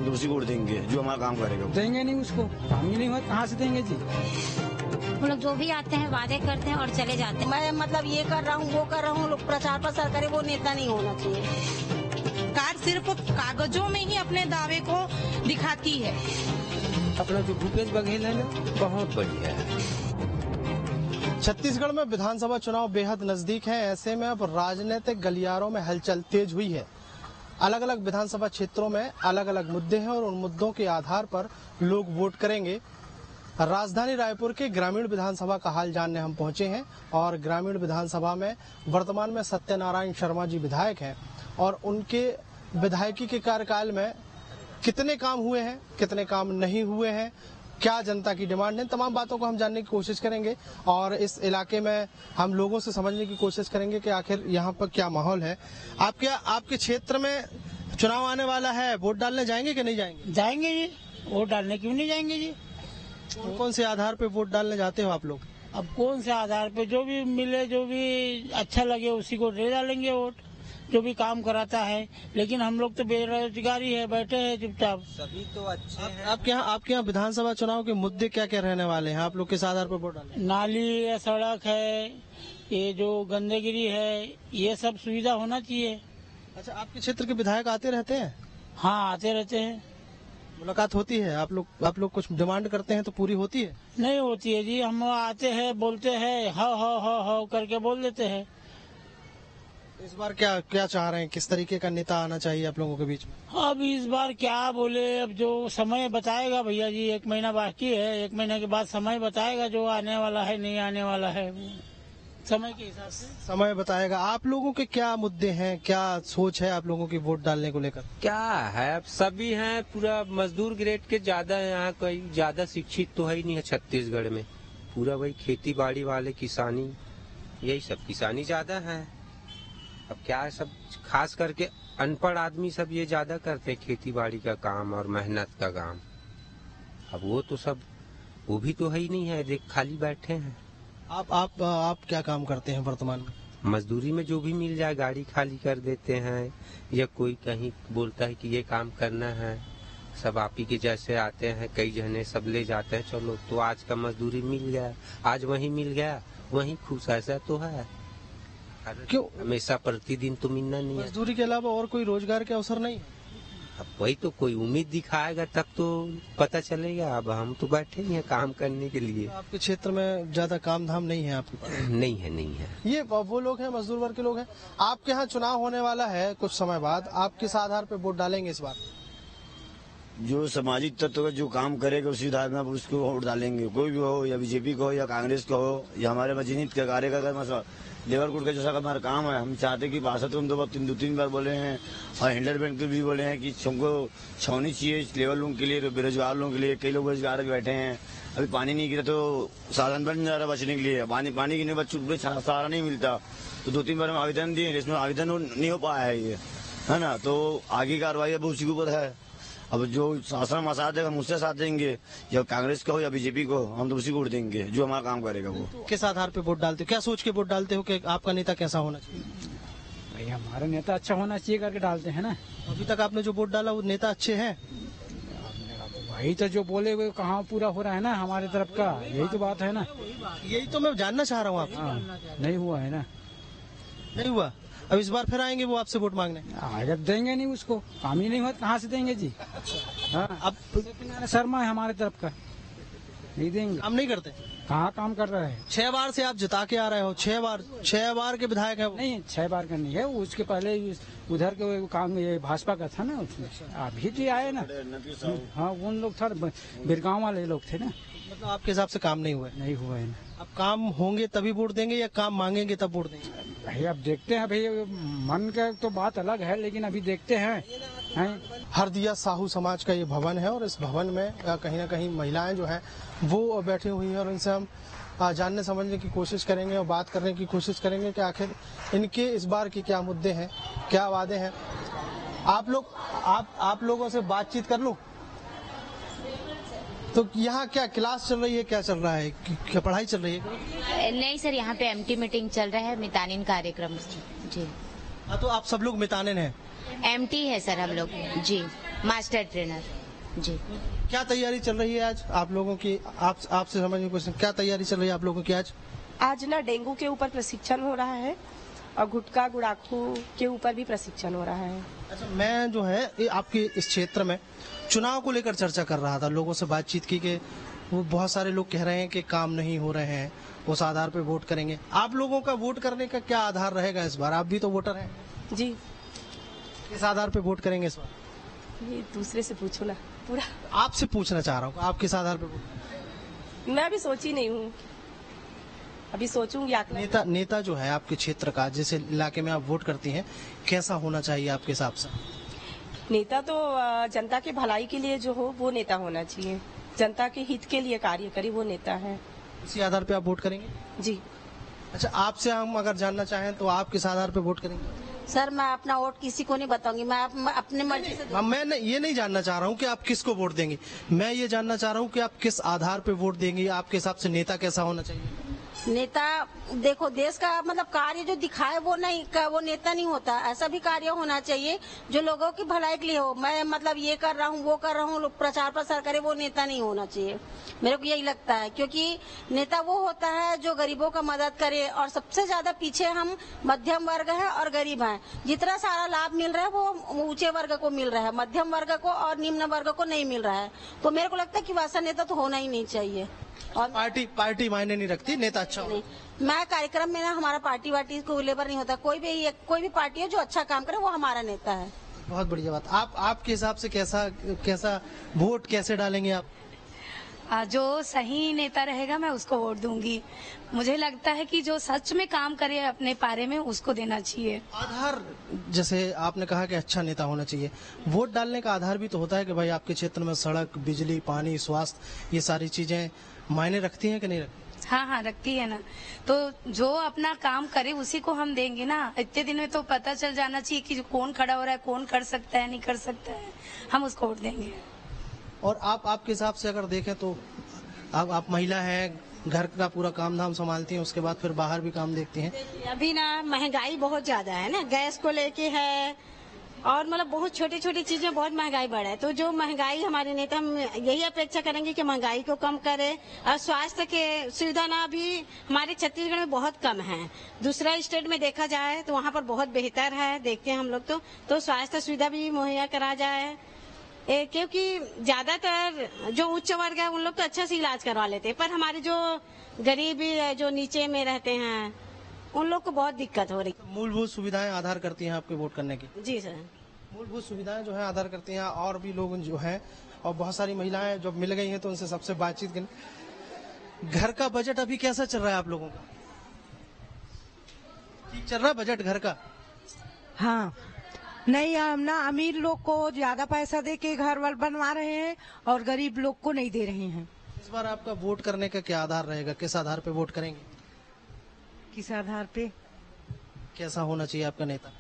हम तो उसी को वोट देंगे जो हमारा काम करेगा। देंगे नहीं उसको, काम ही नहीं हुआ, कहाँ से देंगे जी। वो लोग जो भी आते हैं वादे करते हैं और चले जाते हैं। मैं मतलब ये कर रहा हूँ वो कर रहा हूँ, लोग प्रचार प्रसार करे, वो नेता नहीं होना चाहिए। कार सिर्फ कागजों में ही अपने दावे को दिखाती है। अपना जो भूपेश बघेल है ना, बहुत बढ़िया है। छत्तीसगढ़ में विधानसभा चुनाव बेहद नजदीक है। ऐसे में अब राजनीतिक गलियारों में हलचल तेज हुई है। अलग अलग विधानसभा क्षेत्रों में अलग अलग मुद्दे हैं और उन मुद्दों के आधार पर लोग वोट करेंगे। राजधानी रायपुर के ग्रामीण विधानसभा का हाल जानने हम पहुंचे हैं और ग्रामीण विधानसभा में वर्तमान में सत्यनारायण शर्मा जी विधायक हैं और उनके विधायकी के कार्यकाल में कितने काम हुए हैं, कितने काम नहीं हुए हैं, क्या जनता की डिमांड है, तमाम बातों को हम जानने की कोशिश करेंगे और इस इलाके में हम लोगों से समझने की कोशिश करेंगे कि आखिर यहाँ पर क्या माहौल है। आपके क्षेत्र में चुनाव आने वाला है, वोट डालने जाएंगे कि नहीं जाएंगे? जाएंगे जी, वोट डालने क्यों नहीं जाएंगे जी। कौन से आधार पे वोट डालने जाते हो आप लोग? अब कौन से आधार पे, जो भी मिले, जो भी अच्छा लगे उसी को दे डालेंगे वोट, जो भी काम कराता है। लेकिन हम लोग तो बेरोजगारी है, बैठे हैं चुपचाप। सभी तो अच्छे हैं। आपके यहाँ विधानसभा चुनाव के मुद्दे क्या क्या रहने वाले हैं? आप लोग किस आधार पर वोट डालेंगे? नाली है, सड़क है, ये जो गंदगी है, ये सब सुविधा होना चाहिए। अच्छा, आपके क्षेत्र के विधायक आते रहते हैं? हाँ, आते रहते हैं। मुलाकात होती है? आप लोग कुछ डिमांड करते हैं तो पूरी होती है? नहीं होती है जी। हम आते हैं, बोलते हैं, हाँ करके बोल देते हैं। इस बार क्या चाह रहे हैं? किस तरीके का नेता आना चाहिए आप लोगों के बीच में? अब इस बार क्या बोले, अब जो समय बताएगा भैया जी। 1 महीना बाकी है, 1 महीने के बाद समय बताएगा जो आने वाला है नहीं आने वाला है, समय के हिसाब से समय बताएगा। आप लोगों के क्या मुद्दे हैं, क्या सोच है आप लोगों की वोट डालने को लेकर? क्या है, अब सभी हैं, पूरा मजदूर ग्रेड के ज्यादा है। यहाँ कोई ज्यादा शिक्षित तो है ही नहीं है छत्तीसगढ़ में। पूरा वही खेती बाड़ी वाले, किसानी, यही सब किसानी ज्यादा है। अब क्या है, सब खास करके अनपढ़ आदमी सब ये ज्यादा करते हैं खेती बाड़ी का काम और मेहनत का काम। अब वो भी तो है ही नहीं है, देख खाली बैठे हैं। आप क्या काम करते हैं वर्तमान में? मजदूरी में जो भी मिल जाए गाड़ी खाली कर देते हैं, या कोई कहीं बोलता है कि ये काम करना है, सब आप ही के जैसे आते हैं, कई जने सब ले जाते हैं। चलो तो आज का मजदूरी मिल गया, आज वही मिल गया, वही खुश, ऐसा तो है। क्यों हमेशा प्रतिदिन तो मिलना नहीं है। मजदूरी के अलावा और कोई रोजगार के अवसर नहीं? अब वही तो, कोई उम्मीद दिखाएगा तब तो पता चलेगा। अब हम तो बैठे ही हैं काम करने के लिए। आपके क्षेत्र में ज्यादा काम धाम नहीं है आपके पास? नहीं है। ये वो लोग हैं, मजदूर वर्ग के लोग हैं। आपके यहाँ चुनाव होने वाला है कुछ समय बाद, आप किस आधार पे वोट डालेंगे इस बार? जो सामाजिक तत्व का जो काम करेगा उसी आधार में उसको वोट डालेंगे। कोई भी हो, या बीजेपी को हो या कांग्रेस को हो, या हमारे राजनीति के कार्यकर्ता लेबर कोड का जैसा हमारा काम है। हम चाहते कि भाषा तो हम दो तीन बार बोले हैं और हैंडल बैंक के भी बोले हैं कि हमको छावनी चाहिए लेबर लोगों के लिए, बेरोजगार लोगों के लिए। कई लोग बेरोजगार बैठे हैं, अभी पानी नहीं गिरा तो साधन बन जा रहा बचने के लिए। पानी गिरने के बाद सहारा नहीं मिलता, तो 2-3 बार हम आवेदन दिए, इसमें आवेदन नहीं हो पाया है ये, है ना। तो आगे कार्रवाई अब उसी के ऊपर है। अब जो शासन में साथ देगा हम उससे साथ देंगे, या कांग्रेस को हो या बीजेपी को, हम तो उसी को वोट देंगे जो हमारा काम करेगा। वो किस आधार पे वोट डालते हो, क्या सोच के वोट डालते हो कि आपका नेता कैसा होना चाहिए? भाई हमारा नेता अच्छा होना चाहिए करके डालते हैं ना। अभी तक आपने जो वोट डाला वो नेता अच्छे हैं? वही तो जो बोले वो कहाँ पूरा हो रहा है ना हमारे तरफ का, यही तो बात है ना। यही तो मैं जानना चाह रहा हूँ आप। नहीं हुआ है ना। नहीं हुआ। अब इस बार फिर आएंगे वो आपसे वोट मांगने? आगे देंगे नहीं उसको, काम ही नहीं हुआ, कहाँ से देंगे जी। हाँ, अब शर्मा है हमारे तरफ का, नहीं देंगे। काम नहीं करते? कहाँ काम कर रहे हैं? 6 बार से आप जिता के आ रहे हो, 6 बार के विधायक है वो। नहीं, 6 बार का नहीं है, उसके पहले उधर के काम ये भाजपा का था ना, उसमें अभी तो आए ना। हाँ, उन लोग था, बिरगांव वाले लोग थे ना। मतलब आपके हिसाब से काम नहीं हुआ है? नहीं हुआ है ना। अब काम होंगे तभी वोट देंगे या काम मांगेंगे तब वोट देंगे? भाई अब देखते हैं, भाई मन का तो बात अलग है, लेकिन अभी देखते हैं। हरदिया साहू समाज का ये भवन है और इस भवन में कहीं ना कहीं महिलाएं जो हैं वो बैठी हुई हैं और इनसे हम जानने समझने की कोशिश करेंगे और बात करने की कोशिश करेंगे कि आखिर इनके इस बार के क्या मुद्दे हैं, क्या वादे हैं। आप लोगों से बातचीत कर लूं? तो यहाँ क्या क्लास चल रही है, क्या चल रहा है, क्या पढ़ाई चल रही है? नहीं सर, यहाँ पे एमटी मीटिंग चल रहा है, मितानिन कार्यक्रम जी। तो आप सब लोग मितानिन हैं? एमटी है सर हम लोग जी। मास्टर ट्रेनर जी। क्या तैयारी चल रही है आज आप लोगों की? आपसे समझने की कोशिश, क्या तैयारी चल रही है आप लोगों की आज? आज ना डेंगू के ऊपर प्रशिक्षण हो रहा है और गुटखा गुड़ाखू के ऊपर भी प्रशिक्षण हो रहा है। अच्छा, मैं जो है ये आपके इस क्षेत्र में चुनाव को लेकर चर्चा कर रहा था, लोगों से बातचीत की कि वो बहुत सारे लोग कह रहे हैं कि काम नहीं हो रहे हैं, उस आधार पे वोट करेंगे। आप लोगों का वोट करने का क्या आधार रहेगा इस बार? आप भी तो वोटर हैं जी। किस आधार पे वोट करेंगे इस बार? ये दूसरे से पूछो ना पूरा। आपसे पूछना चाह रहा हूँ, आप किस आधार पे वोट? मैं अभी सोची नहीं हूँ, अभी सोचूंगी। नेता जो है आपके क्षेत्र का, जिस इलाके में आप वोट करती हैं, कैसा होना चाहिए आपके हिसाब से? नेता तो जनता के भलाई के लिए जो हो वो नेता होना चाहिए, जनता के हित के लिए कार्य करे वो नेता है। इसी आधार पे आप वोट करेंगे? जी। अच्छा, आपसे हम अगर जानना चाहें तो आप किस आधार पे वोट करेंगे? सर मैं अपना वोट किसी को नहीं बताऊंगी, मैं अपने मर्जी से। मैं ये नहीं जानना चाह रहा हूँ कि आप किसको वोट देंगे, मैं ये जानना चाह रहा हूँ कि आप किस आधार पे वोट देंगे। आपके हिसाब से नेता कैसा होना चाहिए? नेता देखो, देश का मतलब कार्य जो दिखाए वो नेता नहीं होता। ऐसा भी कार्य होना चाहिए जो लोगों की भलाई के लिए हो। मैं मतलब ये कर रहा हूँ वो कर रहा हूँ, प्रचार प्रसार करे, वो नेता नहीं होना चाहिए। मेरे को यही लगता है, क्योंकि नेता वो होता है जो गरीबों का मदद करे, और सबसे ज्यादा पीछे हम मध्यम वर्ग है और गरीब हैं। जितना सारा लाभ मिल रहा है वो ऊंचे वर्ग को मिल रहा है, मध्यम वर्ग को और निम्न वर्ग को नहीं मिल रहा है। तो मेरे को लगता है कि वैसा नेता तो होना ही नहीं चाहिए। और पार्टी मायने नहीं रखती, नेता अच्छा नहीं। मैं कार्यक्रम में ना, हमारा पार्टी वार्टी को लेबर नहीं होता, कोई भी पार्टी है जो अच्छा काम करे वो हमारा नेता है। बहुत बढ़िया बात। आपके हिसाब से कैसा वोट कैसे डालेंगे आप? जो सही नेता रहेगा मैं उसको वोट दूंगी। मुझे लगता है कि जो सच में काम करे अपने पारे में उसको देना चाहिए। आधार, जैसे आपने कहा कि अच्छा नेता होना चाहिए, वोट डालने का आधार भी तो होता है कि भाई आपके क्षेत्र में सड़क, बिजली, पानी, स्वास्थ्य, ये सारी चीजें मायने रखती हैं कि नहीं रखती? हाँ, रखती है ना। तो जो अपना काम करे उसी को हम देंगे ना। इतने दिन में तो पता चल जाना चाहिए कि कौन खड़ा हो रहा है, कौन कर सकता है, नहीं कर सकता है, हम उसको वोट देंगे। और आपके हिसाब से अगर देखें तो आप महिला हैं, घर का पूरा काम धाम संभालती हैं, उसके बाद फिर बाहर भी काम देखती हैं। अभी ना महंगाई बहुत ज्यादा है ना, गैस को लेके है, और मतलब बहुत छोटी छोटी चीजें बहुत महंगाई बढ़ा है। तो जो महंगाई हमारे नेता, हम यही अपेक्षा करेंगे कि महंगाई को कम करे। और स्वास्थ्य के सुविधा ना भी हमारे छत्तीसगढ़ में बहुत कम है। दूसरा स्टेट में देखा जाए तो वहाँ पर बहुत बेहतर है, देखते हैं हम लोग तो स्वास्थ्य सुविधा भी मुहैया करा जाए। क्योंकि ज्यादातर जो उच्च वर्ग है उन लोग तो अच्छा से इलाज करवा लेते हैं, पर हमारे जो गरीब जो नीचे में रहते हैं उन लोग को बहुत दिक्कत हो रही है। मूलभूत सुविधाएं आधार करती हैं आपके वोट करने की? जी सर, मूलभूत सुविधाएं जो है आधार करती हैं। और भी लोग जो हैं, और बहुत सारी महिलाएं जो मिल गई हैं, तो उनसे सबसे बातचीत करें। घर का बजट अभी कैसा चल रहा है आप लोगों का? ठीक चल रहा है बजट घर का? हाँ, नहीं, हम ना अमीर लोग को ज्यादा पैसा दे के घर वाल बनवा रहे हैं और गरीब लोग को नहीं दे रहे हैं। इस बार आपका वोट करने का क्या आधार रहेगा, किस आधार पे वोट करेंगे? किस आधार पे? कैसा होना चाहिए आपका नेता?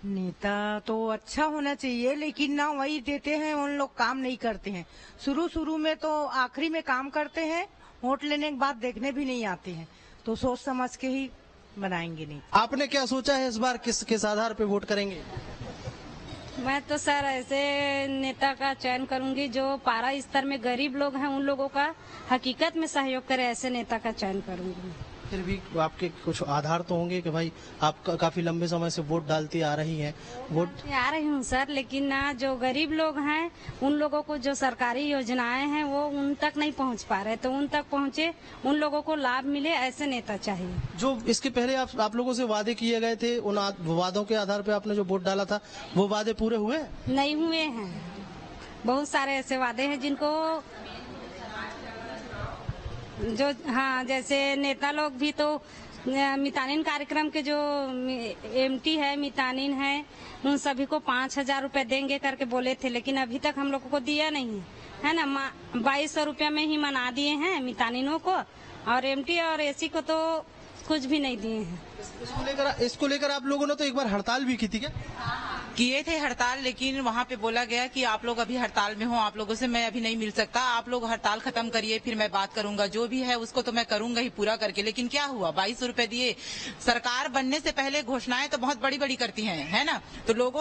नेता तो अच्छा होना चाहिए, लेकिन ना वही देते हैं, उन लोग काम नहीं करते हैं। शुरू में तो आखिरी में काम करते हैं, वोट लेने के बाद देखने भी नहीं आते हैं। तो सोच समझ के ही बनाएंगे नहीं। आपने क्या सोचा है इस बार, किस आधार पे वोट करेंगे? मैं तो सर ऐसे नेता का चयन करूंगी जो पारा स्तर में गरीब लोग हैं उन लोगों का हकीकत में सहयोग करे, ऐसे नेता का चयन करूंगी। फिर भी आपके कुछ आधार तो होंगे कि भाई आप काफी लंबे समय से वोट डालती आ रही हैं। वोट आ रही हूँ सर, लेकिन ना जो गरीब लोग हैं उन लोगों को जो सरकारी योजनाएं हैं वो उन तक नहीं पहुँच पा रहे, तो उन तक पहुँचे, उन लोगों को लाभ मिले, ऐसे नेता चाहिए। जो इसके पहले आप लोगों से वादे किए गए थे, उन वादों के आधार पे आपने जो वोट डाला था, वो वादे पूरे हुए? नहीं हुए हैं। बहुत सारे ऐसे वादे हैं जिनको हाँ, जैसे नेता लोग भी तो मितानिन कार्यक्रम के जो एमटी है, मितानिन है, उन सभी को 5,000 रुपए देंगे करके बोले थे, लेकिन अभी तक हम लोगों को दिया नहीं है ना। 2200 रुपया में ही मना दिए हैं मितानिनों को, और एमटी और एसी को तो कुछ भी नहीं दिए हैं। इसको लेकर आप लोगों ने तो एक बार हड़ताल भी की थी क्या? किए थे हड़ताल, लेकिन वहाँ पे बोला गया कि आप लोग अभी हड़ताल में हो, आप लोगों से मैं अभी नहीं मिल सकता, आप लोग हड़ताल खत्म करिए फिर मैं बात करूंगा, जो भी है उसको तो मैं करूंगा ही पूरा करके। लेकिन क्या हुआ, 2200 रुपए दिए। सरकार बनने से पहले घोषणाएं तो बहुत बड़ी बड़ी करती हैं, है ना, तो लोग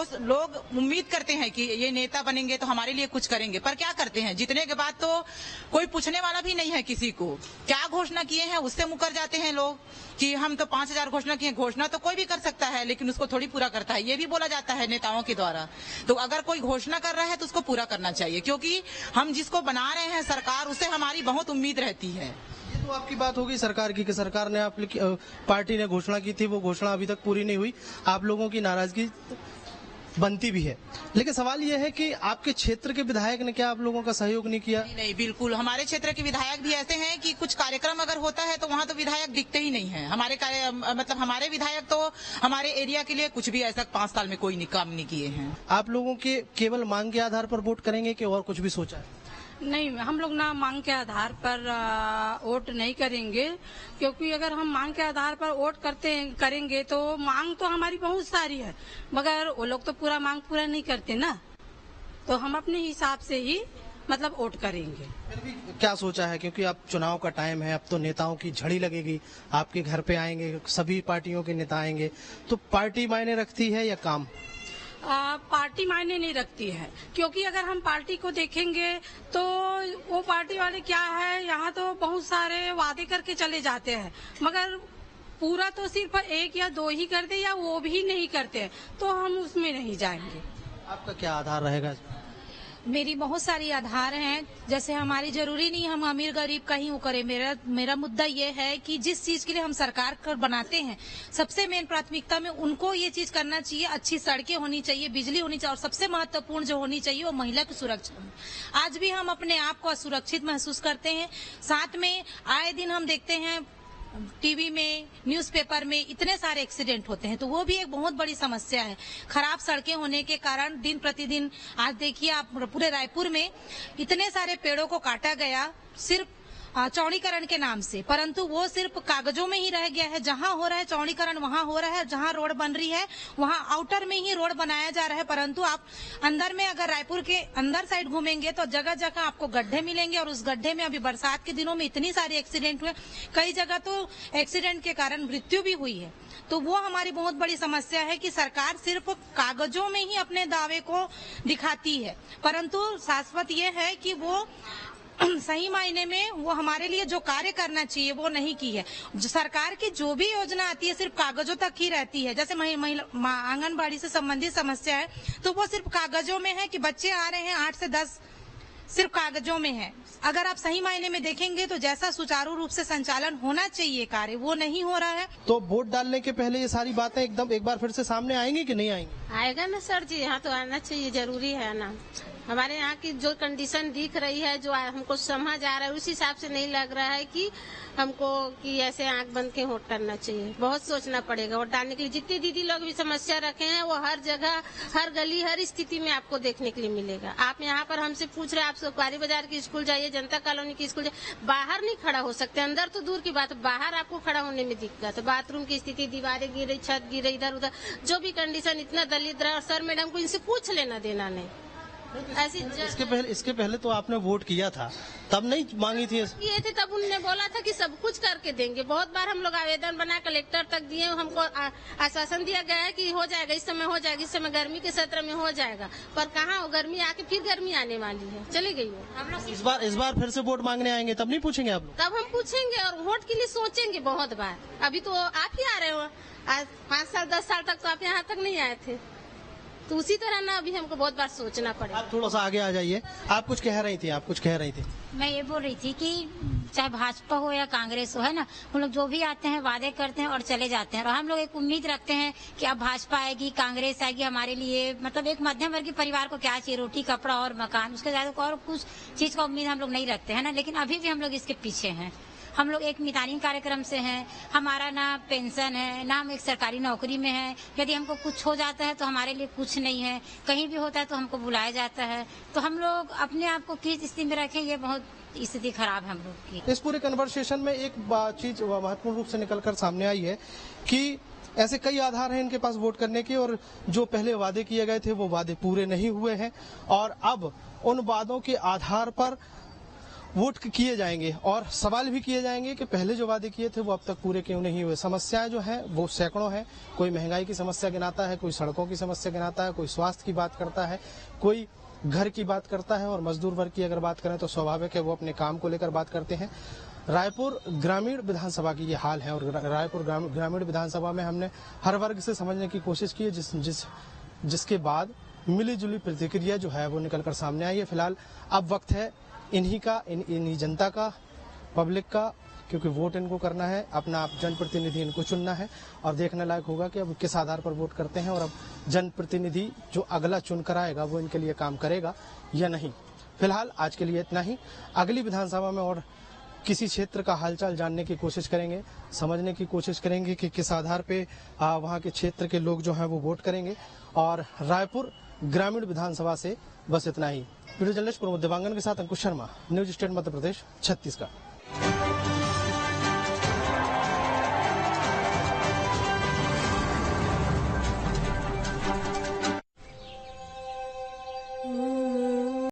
उम्मीद करते हैं कि ये नेता बनेंगे तो हमारे लिए कुछ करेंगे, पर क्या करते हैं, जीतने के बाद तो कोई पूछने वाला भी नहीं है किसी को। क्या घोषणा किए हैं उससे मुकर जाते हैं लोग कि हम तो 5000 घोषणा किए। घोषणा तो कोई भी कर सकता है, लेकिन उसको थोड़ी पूरा करता है, ये भी बोला जाता है नेताओं के द्वारा। तो अगर कोई घोषणा कर रहा है तो उसको पूरा करना चाहिए, क्योंकि हम जिसको बना रहे हैं सरकार, उससे हमारी बहुत उम्मीद रहती है। ये तो आपकी बात होगी सरकार की कि सरकार ने पार्टी ने घोषणा की थी, वो घोषणा अभी तक पूरी नहीं हुई, आप लोगों की नाराजगी बनती भी है। लेकिन सवाल यह है कि आपके क्षेत्र के विधायक ने क्या आप लोगों का सहयोग नहीं किया? नहीं, बिल्कुल। हमारे क्षेत्र के विधायक भी ऐसे हैं कि कुछ कार्यक्रम अगर होता है तो वहाँ तो विधायक दिखते ही नहीं है। हमारे विधायक तो हमारे एरिया के लिए कुछ भी ऐसा 5 साल में कोई काम नहीं किए हैं। आप लोगों के केवल मांग के आधार पर वोट करेंगे कि और कुछ भी सोचा है? नहीं, हम लोग ना मांग के आधार पर वोट नहीं करेंगे, क्योंकि अगर हम मांग के आधार पर वोट करेंगे तो मांग तो हमारी बहुत सारी है, मगर वो लोग तो पूरा मांग पूरा नहीं करते ना, तो हम अपने हिसाब से ही मतलब वोट करेंगे। फिर भी क्या सोचा है, क्योंकि अब चुनाव का टाइम है, अब तो नेताओं की झड़ी लगेगी, आपके घर पे आएंगे, सभी पार्टियों के नेता आएंगे, तो पार्टी मायने रखती है या काम? पार्टी मायने नहीं रखती है, क्योंकि अगर हम पार्टी को देखेंगे तो वो पार्टी वाले क्या है, यहाँ तो बहुत सारे वादे करके चले जाते हैं, मगर पूरा तो सिर्फ 1 या 2 ही करते या वो भी नहीं करते, तो हम उसमें नहीं जाएंगे। आपका क्या आधार रहेगा? मेरी बहुत सारी आधार हैं, जैसे हमारी जरूरी नहीं हम अमीर गरीब का ही वो करें। मेरा मुद्दा ये है कि जिस चीज के लिए हम सरकार कर बनाते हैं, सबसे मेन प्राथमिकता में उनको ये चीज करना चाहिए, अच्छी सड़कें होनी चाहिए, बिजली होनी चाहिए, और सबसे महत्वपूर्ण जो होनी चाहिए वो महिला की सुरक्षा। आज भी हम अपने आप को असुरक्षित महसूस करते हैं। साथ में आए दिन हम देखते हैं टीवी में, न्यूज़पेपर में इतने सारे एक्सीडेंट होते हैं, तो वो भी एक बहुत बड़ी समस्या है। खराब सड़कें होने के कारण दिन प्रतिदिन, आज देखिए आप पूरे रायपुर में इतने सारे पेड़ों को काटा गया सिर्फ चौड़ीकरण के नाम से, परंतु वो सिर्फ कागजों में ही रह गया है। जहां हो रहा है चौड़ीकरण वहां हो रहा है, जहां रोड बन रही है वहां आउटर में ही रोड बनाया जा रहा है, परंतु आप अंदर में अगर रायपुर के अंदर साइड घूमेंगे तो जगह जगह आपको गड्ढे मिलेंगे, और उस गड्ढे में अभी बरसात के दिनों में इतनी सारे एक्सीडेंट हुए, कई जगह तो एक्सीडेंट के कारण मृत्यु भी हुई है। तो वो हमारी बहुत बड़ी समस्या है कि सरकार सिर्फ कागजों में ही अपने दावे को दिखाती है, परंतु शाश्वत ये है कि वो सही मायने में वो हमारे लिए जो कार्य करना चाहिए वो नहीं की है। सरकार की जो भी योजना आती है सिर्फ कागजों तक ही रहती है। जैसे महिला आंगनबाड़ी से संबंधित समस्या है तो वो सिर्फ कागजों में है कि बच्चे आ रहे हैं 8 से 10, सिर्फ कागजों में है। अगर आप सही मायने में देखेंगे तो जैसा सुचारू रूप से संचालन होना चाहिए कार्य, वो नहीं हो रहा है। तो वोट डालने के पहले ये सारी बातें एकदम एक बार फिर से सामने आएंगी कि नहीं आएंगी? आएगा ना सर जी, यहाँ तो आना चाहिए, जरूरी है ना। हमारे यहाँ की जो कंडीशन दिख रही है, जो हमको समझ आ रहा है, उस हिसाब से नहीं लग रहा है कि हमको कि ऐसे आंख बंद के वोट करना चाहिए। बहुत सोचना पड़ेगा वोट डालने के लिए। जितने दीदी लोग भी समस्या रखे हैं वो हर जगह, हर गली, हर स्थिति में आपको देखने के लिए मिलेगा। आप यहाँ पर हमसे पूछ रहे हैं, आप सुखवारी बाजार की स्कूल जाइए, जनता कॉलोनी की स्कूल जाइए, बाहर नहीं खड़ा हो सकते, अंदर तो दूर की बात, बाहर आपको खड़ा होने में दिक्कत है। बाथरूम की स्थिति, दीवारें गिर रही, छत गिर रही, इधर उधर जो भी कंडीशन, इतना दलित रहा। और सर मैडम को इनसे पूछ लेना देना नहीं ऐसी। इसके पहले तो आपने वोट किया था, तब नहीं मांगी थी? किए थे, तब उन्होंने बोला था कि सब कुछ करके देंगे। बहुत बार हम लोग आवेदन बना कलेक्टर तक दिए, हमको आश्वासन दिया गया है कि हो जाएगा, इस समय हो जाएगा, इस समय गर्मी के सत्र में हो जाएगा, पर कहाँ, गर्मी आके फिर गर्मी आने वाली है, चली गई वो। इस बार फिर से वोट मांगने आएंगे, तब नहीं पूछेंगे आप लोग? तब हम पूछेंगे और वोट के लिए सोचेंगे बहुत बार। अभी तो आप ही आ रहे हो, आज 5 साल 10 साल तक तो आप यहाँ तक नहीं आए थे, तो उसी तरह ना अभी हमको बहुत बार सोचना पड़ेगा। आप थोड़ा सा आगे आ जाइए, आप कुछ कह रही थी? मैं ये बोल रही थी कि चाहे भाजपा हो या कांग्रेस हो, है ना, हम लोग जो भी आते हैं वादे करते हैं और चले जाते हैं, और हम लोग एक उम्मीद रखते हैं कि अब भाजपा आएगी, कांग्रेस आएगी, हमारे लिए मतलब एक मध्यम वर्गीय परिवार को क्या चाहिए, रोटी कपड़ा और मकान, उसके ज्यादा और कुछ चीज का उम्मीद हम लोग नहीं रखते हैं ना। लेकिन अभी भी हम लोग इसके पीछे हैं। हम लोग एक मितानिन कार्यक्रम से हैं, हमारा ना पेंशन है, ना हम एक सरकारी नौकरी में है। यदि हमको कुछ हो जाता है तो हमारे लिए कुछ नहीं है, कहीं भी होता है तो हमको बुलाया जाता है। तो हम लोग अपने आप को किस स्थिति में रखें, ये बहुत स्थिति खराब है हम लोग की। इस पूरे कन्वर्सेशन में एक चीज महत्वपूर्ण रूप से निकलकर सामने आई है कि ऐसे कई आधार हैं इनके पास वोट करने के, और जो पहले वादे किए गए थे वो वादे पूरे नहीं हुए हैं और अब उन वादों के आधार पर वोट किए जाएंगे और सवाल भी किए जाएंगे कि पहले जो वादे किए थे वो अब तक पूरे क्यों नहीं हुए। समस्याएं जो हैं वो सैकड़ों हैं। कोई महंगाई की समस्या गिनाता है, कोई सड़कों की समस्या गिनाता है, कोई स्वास्थ्य की बात करता है, कोई घर की बात करता है, और मजदूर वर्ग की अगर बात करें तो स्वाभाविक है वो अपने काम को लेकर बात करते हैं। रायपुर ग्रामीण विधानसभा की ये हाल है और रायपुर ग्रामीण विधानसभा में हमने हर वर्ग से समझने की कोशिश की है, जिसके बाद मिली जुली प्रतिक्रिया जो है वो निकलकर सामने आई है। फिलहाल अब वक्त है इन्हीं जनता का, पब्लिक का, क्योंकि वोट इनको करना है, अपना जनप्रतिनिधि इनको चुनना है और देखने लायक होगा कि अब किस आधार पर वोट करते हैं और अब जनप्रतिनिधि जो अगला चुनकर आएगा वो इनके लिए काम करेगा या नहीं। फिलहाल आज के लिए इतना ही। अगली विधानसभा में और किसी क्षेत्र का हालचाल जानने की कोशिश करेंगे, समझने की कोशिश करेंगे कि किस आधार पे वहाँ के क्षेत्र के लोग जो हैं वो वोट करेंगे। और रायपुर ग्रामीण विधानसभा से बस इतना ही। वीडियो जर्नलिस्ट प्रमोद देवांगन के साथ अंकुश शर्मा, न्यूज स्टेट मध्य प्रदेश, छत्तीसगढ़।